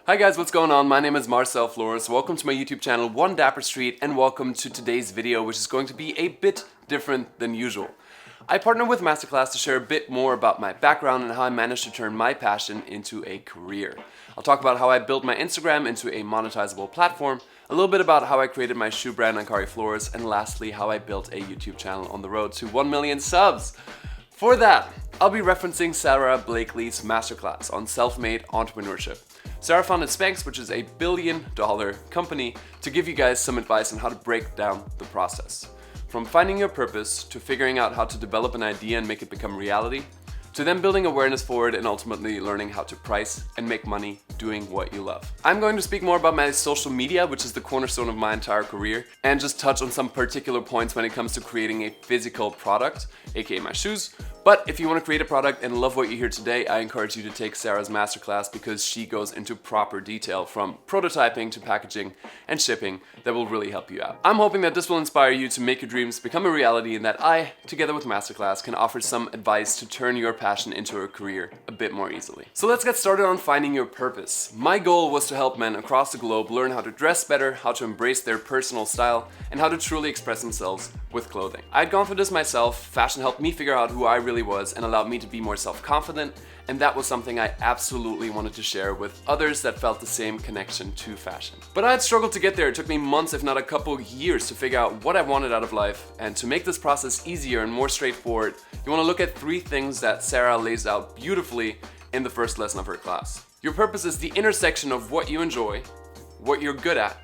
Hi guys, what's going on? My name is Marcel Flores. Welcome to my YouTube channel, OneDapperStreet, and welcome to today's video, which is going to be a bit different than usual. I partnered with Masterclass to share a bit more about my background and how I managed to turn my passion into a career. I'll talk about how I built my Instagram into a monetizable platform, a little bit about how I created my shoe brand Ankari Flores, and lastly, how I built a YouTube channel on the road to 1 million subs. For that, I'll be referencing Sarah Blakely's Masterclass on self-made entrepreneurship. Sarah founded Spanx, which is a $1 billion company, to give you guys some advice on how to break down the process. From finding your purpose, to figuring out how to develop an idea and make it become reality, to then building awareness for it and ultimately learning how to price and make money doing what you love. I'm going to speak more about my social media, which is the cornerstone of my entire career, and just touch on some particular points when it comes to creating a physical product, aka my shoes. But if you want to create a product and love what you hear today, I encourage you to take Sarah's masterclass because she goes into proper detail from prototyping to packaging and shipping that will really help you out. I'm hoping that this will inspire you to make your dreams become a reality and that I, together with Masterclass, can offer some advice to turn your passion into a career a bit more easily. So let's get started on finding your purpose. My goal was to help men across the globe learn how to dress better, how to embrace their personal style, and how to truly express themselves with clothing. I'd gone through this myself. Fashion helped me figure out who I really was and allowed me to be more self-confident, and that was something I absolutely wanted to share with others that felt the same connection to fashion. But I had struggled to get there. It took me months, if not a couple years, to figure out what I wanted out of life. And to make this process easier and more straightforward, you want to look at 3 things that Sarah lays out beautifully in the first lesson of her class. Your purpose is the intersection of what you enjoy, what you're good at,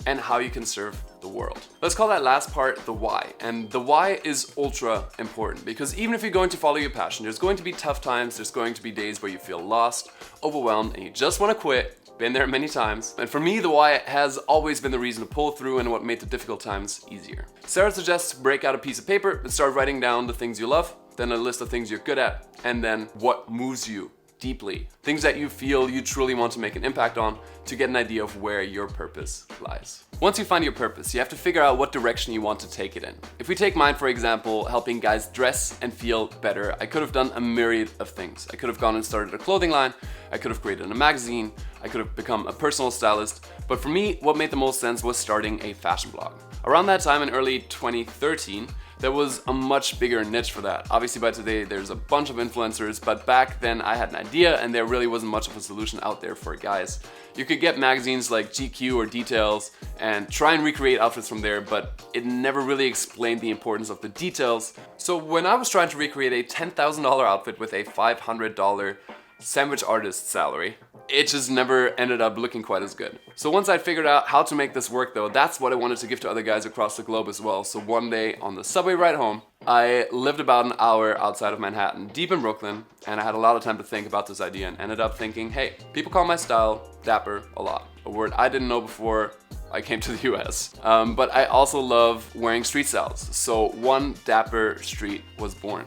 and how you can serve the world. Let's call that last part the why. And the why is ultra important because even if you're going to follow your passion, there's going to be tough times, there's going to be days where you feel lost, overwhelmed, and you just want to quit. Been there many times. And for me, the why has always been the reason to pull through and what made the difficult times easier. Sarah suggests break out a piece of paper and start writing down the things you love, then a list of things you're good at, and then what moves you deeply. Things that you feel you truly want to make an impact on to get an idea of where your purpose lies. Once you find your purpose, you have to figure out what direction you want to take it in. If we take mine, for example, helping guys dress and feel better, I could have done a myriad of things. I could have gone and started a clothing line, I could have created a magazine, I could have become a personal stylist, but for me, what made the most sense was starting a fashion blog. Around that time in early 2013, there was a much bigger niche for that. Obviously by today there's a bunch of influencers, but back then I had an idea and there really wasn't much of a solution out there for guys. You could get magazines like GQ or Details and try and recreate outfits from there, but it never really explained the importance of the details. So when I was trying to recreate a $10,000 outfit with a $500 sandwich artist salary, it just never ended up looking quite as good. So once I figured out how to make this work though, that's what I wanted to give to other guys across the globe as well. So one day on the subway ride home, I lived about an hour outside of Manhattan, deep in Brooklyn, and I had a lot of time to think about this idea and ended up thinking, hey, people call my style Dapper a lot. A word I didn't know before I came to the US. But I also love wearing street styles. So OneDapperStreet was born.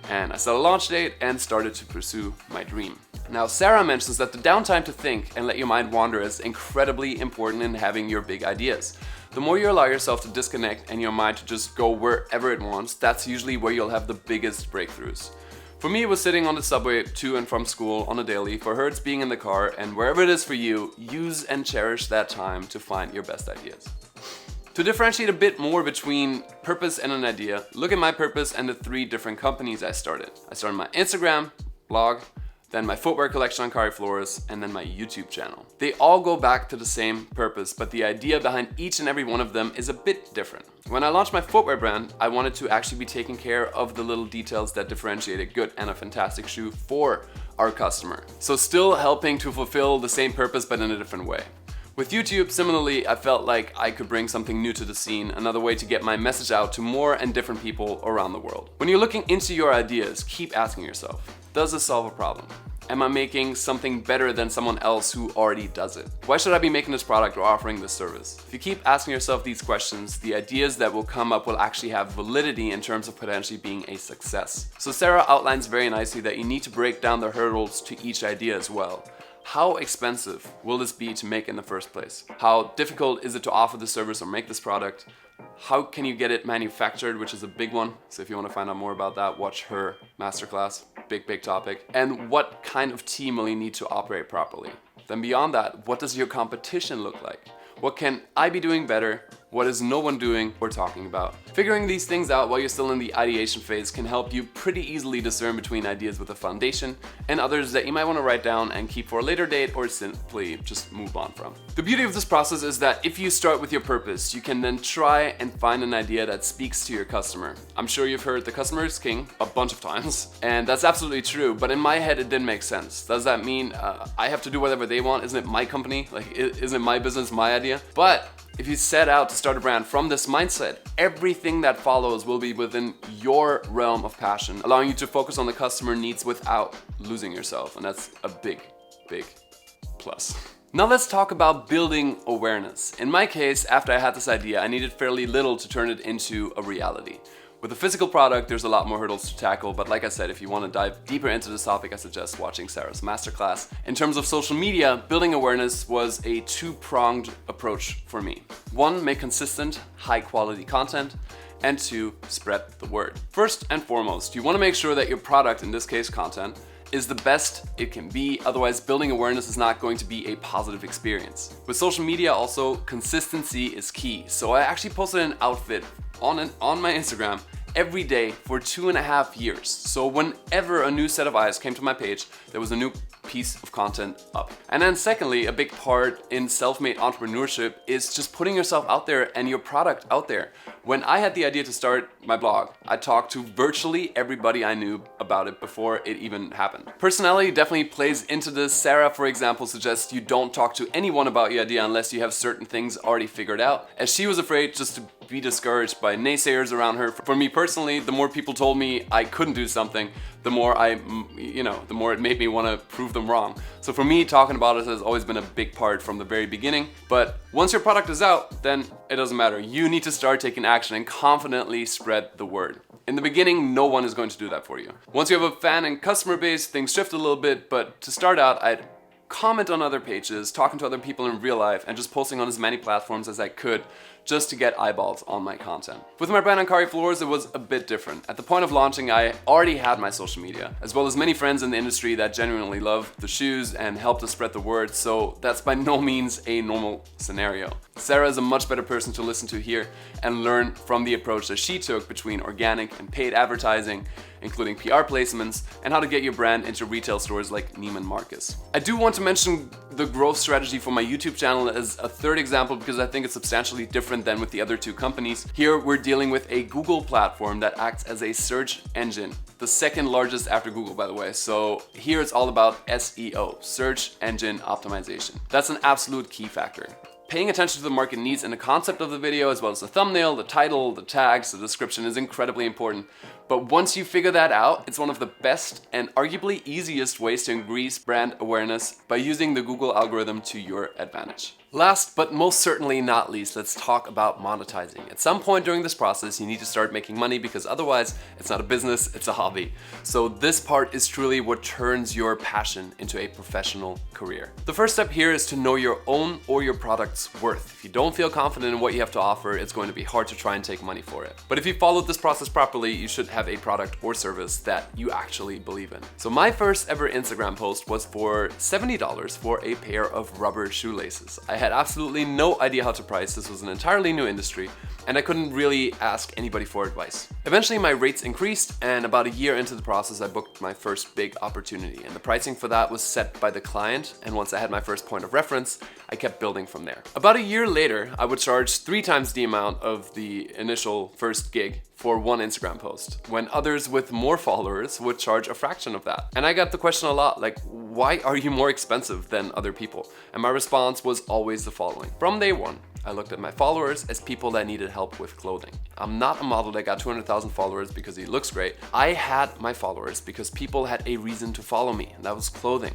And I set a launch date and started to pursue my dream. Now, Sarah mentions that the downtime to think and let your mind wander is incredibly important in having your big ideas. The more you allow yourself to disconnect and your mind to just go wherever it wants, that's usually where you'll have the biggest breakthroughs. For me, it was sitting on the subway to and from school on a daily. For her, it's being in the car, and wherever it is for you, use and cherish that time to find your best ideas. To differentiate a bit more between purpose and an idea, look at my purpose and the 3 different companies I started. I started my Instagram, blog, then my footwear collection on Ankari Flores, and then my YouTube channel. They all go back to the same purpose, but the idea behind each and every one of them is a bit different. When I launched my footwear brand, I wanted to actually be taking care of the little details that differentiate a good and a fantastic shoe for our customer. So still helping to fulfill the same purpose, but in a different way. With YouTube, similarly, I felt like I could bring something new to the scene, another way to get my message out to more and different people around the world. When you're looking into your ideas, keep asking yourself, does this solve a problem? Am I making something better than someone else who already does it? Why should I be making this product or offering this service? If you keep asking yourself these questions, the ideas that will come up will actually have validity in terms of potentially being a success. So Sarah outlines very nicely that you need to break down the hurdles to each idea as well. How expensive will this be to make in the first place? How difficult is it to offer the service or make this product? How can you get it manufactured, which is a big one. So if you want to find out more about that, watch her masterclass. Big topic. And what kind of team will you need to operate properly? Then beyond that, what does your competition look like? What can I be doing better? What is no one doing or talking about? Figuring these things out while you're still in the ideation phase can help you pretty easily discern between ideas with a foundation and others that you might want to write down and keep for a later date or simply just move on from. The beauty of this process is that if you start with your purpose, you can then try and find an idea that speaks to your customer. I'm sure you've heard the customer is king a bunch of times, and that's absolutely true, but in my head it didn't make sense. Does that mean I have to do whatever they want? Isn't it my company? Like, isn't it my business, my idea? But if you set out to start a brand from this mindset, everything that follows will be within your realm of passion, allowing you to focus on the customer needs without losing yourself. And that's a big, big plus. Now let's talk about building awareness. In my case, after I had this idea, I needed fairly little to turn it into a reality. With a physical product, there's a lot more hurdles to tackle, but like I said, if you want to dive deeper into this topic, I suggest watching Sarah's Masterclass. In terms of social media, building awareness was a two-pronged approach for me. One, make consistent, high-quality content, and two, spread the word. First and foremost, you want to make sure that your product, in this case content, is the best it can be, otherwise building awareness is not going to be a positive experience. With social media also, consistency is key. So I actually posted an outfit on my Instagram every day for 2.5 years. So whenever a new set of eyes came to my page, there was a new piece of content up. And then secondly, a big part in self-made entrepreneurship is just putting yourself out there and your product out there. When I had the idea to start my blog, I talked to virtually everybody I knew about it before it even happened. Personality definitely plays into this. Sarah, for example, suggests you don't talk to anyone about your idea unless you have certain things already figured out, as she was afraid just to be discouraged by naysayers around her. For me personally, the more people told me I couldn't do something, the more the more it made me want to prove them wrong. So for me, talking about it has always been a big part from the very beginning. But once your product is out, then it doesn't matter. You need to start taking action and confidently spread the word. In the beginning, no one is going to do that for you. Once you have a fan and customer base, things shift a little bit, but to start out, I'd comment on other pages, talking to other people in real life, and just posting on as many platforms as I could just to get eyeballs on my content. With my brand Ankari Floors, it was a bit different. At the point of launching, I already had my social media, as well as many friends in the industry that genuinely love the shoes and help to spread the word, so that's by no means a normal scenario. Sarah is a much better person to listen to here and learn from the approach that she took between organic and paid advertising, including PR placements, and how to get your brand into retail stores like Neiman Marcus. I do want to mention the growth strategy for my YouTube channel as a third example because I think it's substantially different than with the other two companies. Here we're dealing with a Google platform that acts as a search engine, the second largest after Google, by the way. So here it's all about SEO, search engine optimization. That's an absolute key factor. Paying attention to the market needs and the concept of the video, as well as the thumbnail, the title, the tags, the description is incredibly important. But once you figure that out, it's one of the best and arguably easiest ways to increase brand awareness by using the Google algorithm to your advantage. Last but most certainly not least, let's talk about monetizing. At some point during this process, you need to start making money because otherwise it's not a business, it's a hobby. So this part is truly what turns your passion into a professional career. The first step here is to know your own or your product's worth. If you don't feel confident in what you have to offer, it's going to be hard to try and take money for it. But if you followed this process properly, you should have a product or service that you actually believe in. So my first ever Instagram post was for $70 for a pair of rubber shoelaces. I had absolutely no idea how to price. This was an entirely new industry and I couldn't really ask anybody for advice. Eventually my rates increased and about a year into the process I booked my first big opportunity, and the pricing for that was set by the client, and once I had my first point of reference, I kept building from there. About a year later, I would charge 3 times the amount of the initial first gig for one Instagram post, when others with more followers would charge a fraction of that. And I got the question a lot, like, why are you more expensive than other people? And my response was always the following. From day one, I looked at my followers as people that needed help with clothing. I'm not a model that got 200,000 followers because he looks great. I had my followers because people had a reason to follow me, and that was clothing.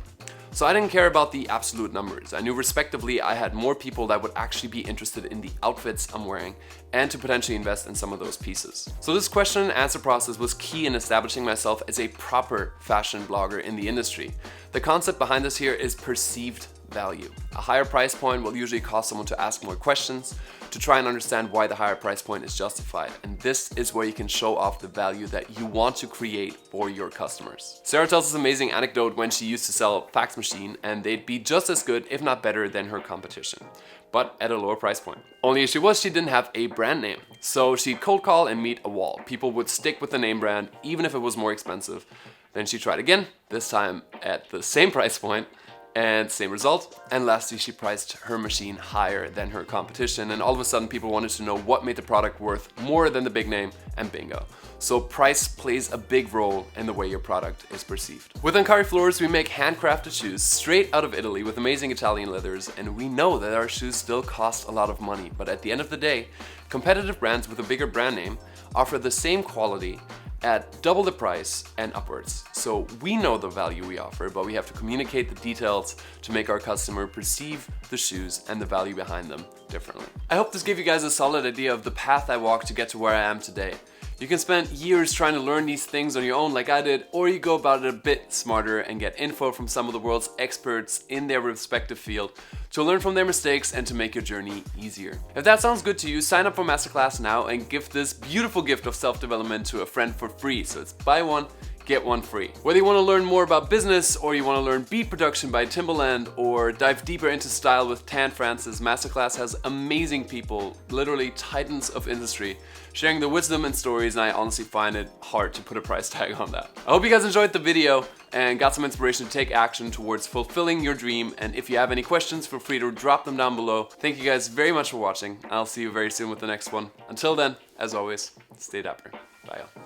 So I didn't care about the absolute numbers. I knew respectively I had more people that would actually be interested in the outfits I'm wearing and to potentially invest in some of those pieces. So this question and answer process was key in establishing myself as a proper fashion blogger in the industry. The concept behind this here is perceived value. A higher price point will usually cause someone to ask more questions to try and understand why the higher price point is justified. And this is where you can show off the value that you want to create for your customers. Sarah tells this amazing anecdote when she used to sell a fax machine and they'd be just as good, if not better, than her competition, but at a lower price point. Only issue was she didn't have a brand name. So she'd cold call and meet a wall. People would stick with the name brand, even if it was more expensive. Then she tried again, this time at the same price point, and same result. And lastly, she priced her machine higher than her competition, and all of a sudden people wanted to know what made the product worth more than the big name, and bingo. So price plays a big role in the way your product is perceived. With Ancari Floors, we make handcrafted shoes straight out of Italy with amazing Italian leathers, and we know that our shoes still cost a lot of money, but at the end of the day, competitive brands with a bigger brand name offer the same quality at double the price and upwards. So we know the value we offer, but we have to communicate the details to make our customer perceive the shoes and the value behind them differently. I hope this gave you guys a solid idea of the path I walked to get to where I am today. You can spend years trying to learn these things on your own like I did, or you go about it a bit smarter and get info from some of the world's experts in their respective field to learn from their mistakes and to make your journey easier. If that sounds good to you, sign up for Masterclass now and give this beautiful gift of self-development to a friend for free. So it's buy one, get one free. Whether you want to learn more about business, or you want to learn beat production by Timbaland, or dive deeper into style with Tan Francis, Masterclass has amazing people, literally titans of industry, sharing their wisdom and stories, and I honestly find it hard to put a price tag on that. I hope you guys enjoyed the video and got some inspiration to take action towards fulfilling your dream. And if you have any questions, feel free to drop them down below. Thank you guys very much for watching. I'll see you very soon with the next one. Until then, as always, stay dapper. Bye y'all.